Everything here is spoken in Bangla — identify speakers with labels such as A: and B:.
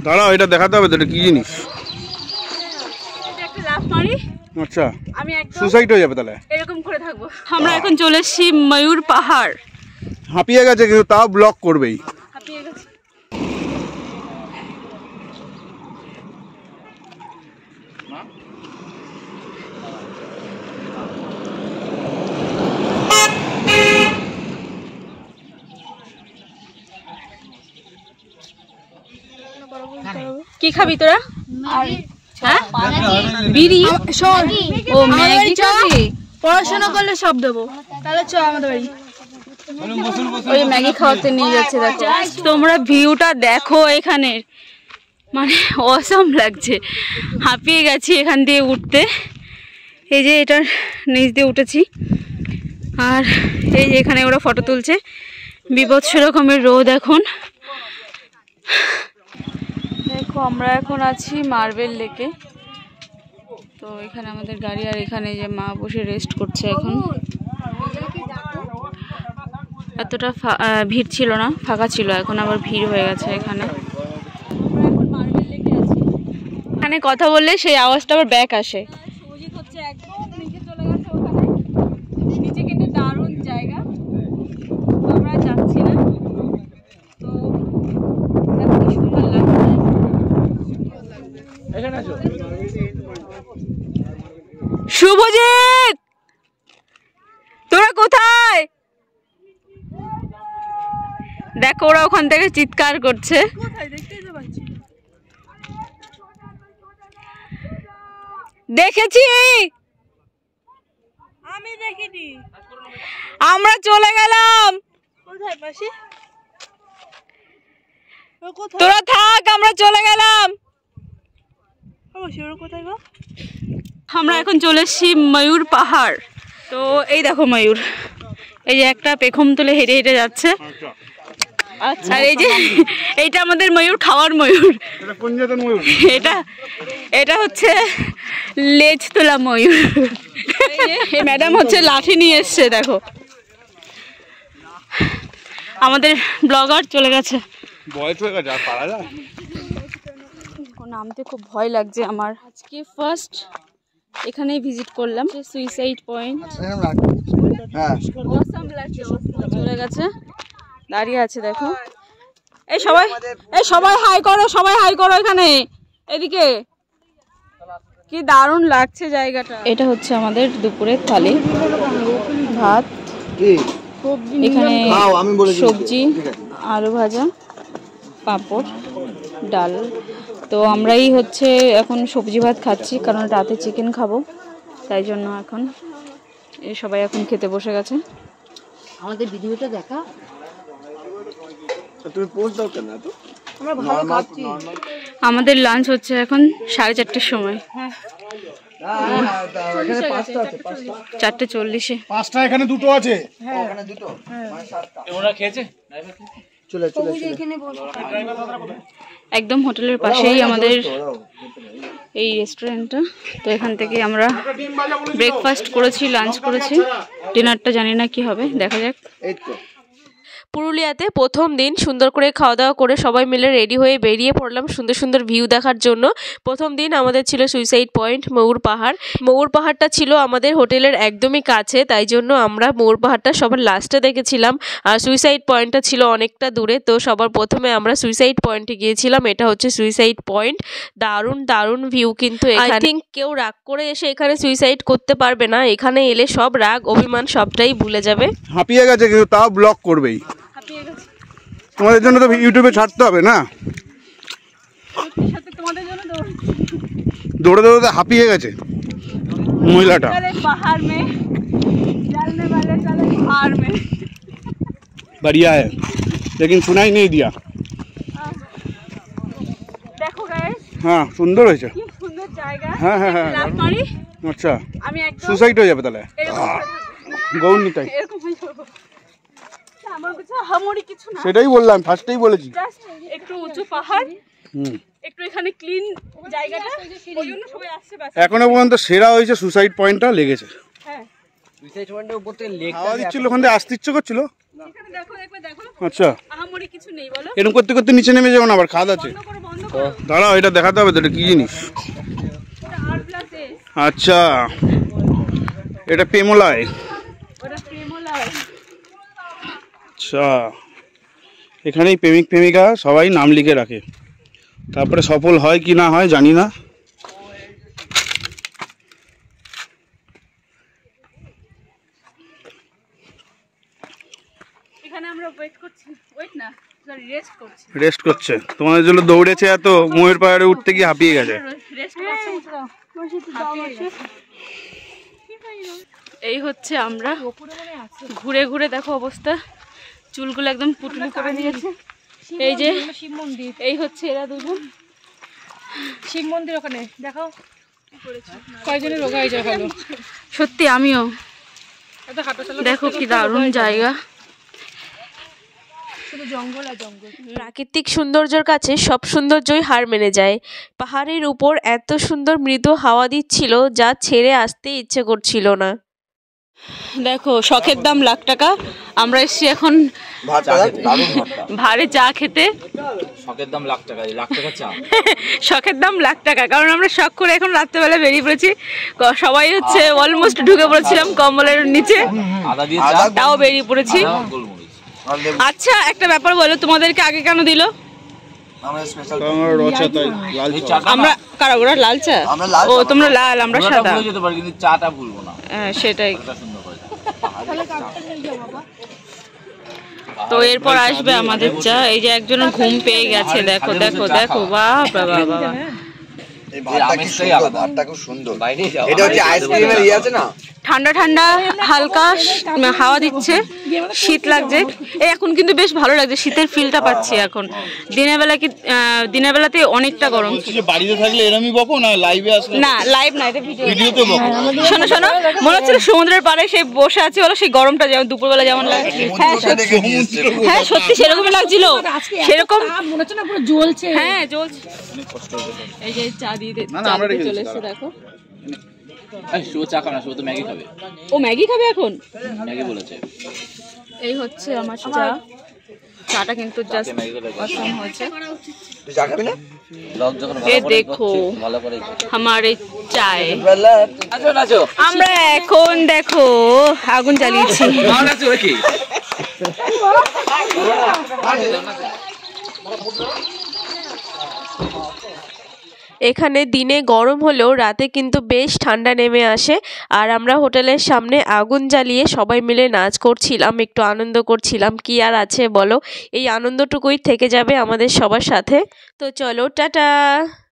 A: দাঁড়াও, এটা দেখাতে হবে তো, এটা কি জিনিস? আচ্ছা, আমি একদম সুসাইড হয়ে যাবে তাহলে, এরকম করে থাকবো। আমরা এখন চলে এসেছি ময়ূর পাহাড়। হাঁপিয়ে গেছে কিন্তু তাও ব্লক করবেই। হাঁপিয়ে গেছে। কি খাবি তোরা? বিড়ি? ও ম্যাগি খাবি? পড়াশোনা করলে সব দেবো, তাহলে চ আমাদের বাড়ি। ওই ম্যাগি খাওয়াতে নিয়ে যাচ্ছে। দেখো তোমরা ভিউটা দেখো এখানের, মানে অসম লাগছে। হাঁপিয়ে গেছি এখান দিয়ে উঠতে। এই যে এটার নিচ দিয়ে উঠেছি, আর এই যে এখানে ওরা ফটো তুলছে। বিভৎস রকমের রোদ এখন। দেখো আমরা এখন আছি মার্বেল লেকে। তো এখানে আমাদের গাড়ি, আর এখানে যে মা বসে রেস্ট করছে এখন। এতটা ভিড় ছিল না, ফাঁকা ছিল, এখন আবার ভিড় হয়ে গেছে এখানে। এখানে কথা বললে সেই আওয়াজটা আবার ব্যাক আসে। নিচে কিন্তু দারুণ জায়গা, আমরা যাচ্ছি না। তো কি সুন্দর লাগছে। শুভজিৎ, তোরা কোথায়? দেখো ওরা ওখান থেকে চিৎকার করছে। দেখেছি, আমি দেখিনি। আমরা চলে গেলাম। তোরা থাক, আমরা চলে গেলাম। আমরা এখন চলে এসেছি ময়ূর পাহাড়। তো এই দেখো ময়ূর, এই যে একটা পেখম তুলে হেঁটে হেঁটে যাচ্ছে। আচ্ছা, আর এই যে এইটা আমাদের ময়ূর, খাওয়ার ময়ূর। এটা হচ্ছে লেজ তোলা ময়ূর। ম্যাডাম হচ্ছে লাঠি নিয়ে এসছে। দেখো আমাদের ব্লগার চলে গেছে। নামতে খুব ভয় লাগছে আমার। আজকে ফার্স্ট এখানেই ভিজিট করলাম, সুইসাইড পয়েন্ট। চলে গেছে, দাঁড়িয়ে আছে। দেখো এই সবাই হাই করো, সবাই হাই করো এখানে, এদিকে। কি দারুণ লাগছে জায়গাটা। এটা হচ্ছে আমাদের দুপুরের থালি, ভাত, এখানে সবজি, আলু ভাজা, পাঁপড়, ডাল। তো আমরাই হচ্ছে এখন সবজি ভাত খাচ্ছি, কারণ রাতে চিকেন খাবো, তাই জন্য এখন সবাই এখন খেতে বসে গেছে। আমাদের ভিডিওটা দেখা, তুমি পোস্ট দাও কেন? তো আমরা ভালো খাচ্ছি। আমাদের লাঞ্চ হচ্ছে এখন 4:30টার সময়। 4:40। 5টা এখানে, 2টো আছে। ওখানে 2টো, মানে 7টা। ওরা খেয়েছে? চলে একদম হোটেলের পাশেই আমাদের এই রেস্টুরেন্টটা। তো এখান থেকে আমরা ব্রেকফাস্ট করেছি, লাঞ্চ করেছি, ডিনারটা জানি না কি হবে, দেখা যাক।
B: পুরুলিয়াতে প্রথম দিন সুন্দর করে খাওয়া দাওয়া করে সবাই মিলে রেডি হয়ে বেরিয়ে পড়লাম সুন্দর সুন্দর ভিউ দেখার জন্য। প্রথম দিন আমাদের ছিল সুইসাইড পয়েন্ট ময়ূর পাহাড়। ময়ূর পাহাড়টা ছিল আমাদের হোটেলের একদমই কাছে, তাই জন্য আমরা ময়ূর পাহাড়টা সবার লাস্টে দেখেছিলাম, আর সুইসাইড পয়েন্টটা ছিল অনেকটা দূরে। তো সবার প্রথমে আমরা সুইসাইড পয়েন্টে গিয়েছিলাম। এটা হচ্ছে সুইসাইড পয়েন্ট। দারুণ দারুণ ভিউ, কিন্তু আই থিঙ্ক কেউ রাগ করে এসে এখানে সুইসাইড করতে পারবে না। এখানে এলে সব রাগ অভিমান সবটাই ভুলে যাবে।
A: হাঁপিয়ে গেছে কিন্তু তাও ব্লক করবেই। তোমাদের জন্য তো ইউটিউবে ছাড়তে হবে না? দৌড়ে দৌড়ে হাঁপিয়ে গেছে মহিলাটা। बढ़िया है, लेकिन सुनाई नहीं दिया।
B: देखो गाइस,
A: हाँ सुंदर হয়েছে,
B: কি সুন্দর জায়গা।
A: হ্যাঁ হ্যাঁ হ্যাঁ, আচ্ছা
B: আমি একদম
A: সুসাইড হয়ে যাবে তাহলে। গৌর নিতাই
B: এরকম হয়ে যাবে। আমার কিছু হামড়ি কিছু না,
A: সেটাই বললাম, ফার্স্টেই বলেছি।
B: জাস্ট একটু উঁচু পাহাড়, একটু এখানে ক্লিন জায়গাটা, ওইজন্য সবাই আসছে। বাস
A: এখনো পর্যন্ত সেরা হয়েছে সুসাইড পয়েন্টটা লেগেছে।
B: হ্যাঁ,
C: সুইসাইড পয়েন্টের উপর থেকে লেকটা
A: হাওয়া দিচ্ছিল, ওখান থেকে আসতে ইচ্ছে করছিল, এখানে দেখো একবার দেখো
C: আচ্ছা
A: আহামরি কিছু নেই বলো
C: এরকম করতে করতে নিচে নেমে যাও না, আবার খাদ আছে।
A: বন্ধ করো
C: দাঁড়াও, এটা দেখাতে হবে তো, এটা কি জিনিস?
A: ওটা R+S
C: আচ্ছা, এটা পেমোলায়।
A: ওটা প্রেমলায়।
C: আচ্ছা, এখানেই প্রেমিক প্রেমিকা সবাই নাম লিখে রাখে, তারপরে সফল হয় কি না হয় জানি না।
A: এখানে আমরা ওয়েট করছি, ওয়েট না সরি রেস্ট করছি।
C: রেস্ট করছে, তোমাদের জন্য দৌড়েছে এত, ময়ূর পাহাড়ে উঠতে গিয়ে হাঁপিয়ে গেছে।
A: রেস্ট করছি। এই হচ্ছে আমরা ঘুরে ঘুরে দেখো অবস্থা, চুলগুলো একদম পুটুলি করে নিয়েছে। এই যে শিব মন্দির, এই হচ্ছে এরা দুজন শিব মন্দির, ওখানে দেখো কয়জনের রোগা হয়ে যায়। ভালো সত্যি, আমিও দেখো কি দারুণ জায়গা, শুধু জঙ্গল আর জঙ্গল।
B: প্রাকৃতিক সৌন্দর্যের কাছে সব সৌন্দর্যই হার মেনে যায়। পাহাড়ের উপর এত সুন্দর মৃদু হাওয়া দিচ্ছিল যা ছেড়ে আসতে ইচ্ছে করছিল না।
A: দেখো শখের দাম লাখ টাকা, আমরা এসছি এখন ভারে চা খেতে।
D: শখের দাম লাখ টাকা, লাখ টাকা চা।
A: শখের দাম লাখ টাকা, কারণ আমরা শখ করে এখন রাত্রেবেলা বেরিয়ে পড়েছি। সবাই হচ্ছে অলমোস্ট ঢুকে পড়েছিলাম কম্বলের নিচে,
D: আদা দিয়ে চা,
A: তাও বেরিয়ে পড়েছি। আচ্ছা একটা ব্যাপার বলো, তোমাদেরকে আগে কেন দিল? আমরা কারা ওরা লাল চা, ও তোমরা লাল আমরা সাদা।
D: যেতে পারি কিন্তু চাটা ভুলবো না।
A: হ্যাঁ সেটাই।
D: সুন্দর করে
A: তো এরপর আসবে আমাদের চা। এই যে একজনের ঘুম পেয়ে গেছে, দেখো দেখো দেখো, বাহ বাবা বাবা, ঠান্ডা ঠান্ডা হালকা হাওয়া দিচ্ছে, শীত লাগছে। এই এখন কিন্তু বেশ ভালো লাগছে, শীতের ফিলটা পাচ্ছি এখন। দিনের বেলা কি দিনের বেলাতে অনেকটা গরম।
C: বাড়িতে থাকলে এরমই বকো না, লাইভে আসলে
A: না লাইভ না, এটা
C: ভিডিওতে বকো।
A: শোনো শোনো, মনে হচ্ছিল সমুদ্রের পাড়ে সেই বসে আছে বলো, সেই গরমটা যেমন দুপুরবেলা যেমন লাগে। হ্যাঁ সত্যি সেরকমই লাগছিল, সেরকম মনে হচ্ছে না পুরো জ্বলছে। হ্যাঁ জ্বলছে। এই যে চা দিয়ে চলে এসছে দেখো।
D: চা খাবে না, শুধু তো ম্যাগি খাবে।
A: ও ম্যাগি খাবে এখন,
D: ম্যাগি বলেছে।
A: এই হচ্ছে আমার চা, চাটা কিন্তু জাস্ট অসম হয়েছে। এ দেখো আমার চায়, আমরা এখন দেখো আগুন জ্বালিয়েছি।
B: এখানে দিনে গরম হলেও রাতে কিন্তু বেশ ঠান্ডা নেমে আসে। আর আমরা হোটেলের সামনে আগুন জ্বালিয়ে সবাই মিলে নাচ করছিলাম, একটু আনন্দ করছিলাম। কি আর আছে বলো, এই আনন্দটুকুই থেকে যাবে আমাদের সবার সাথে। তো চলো টাটা।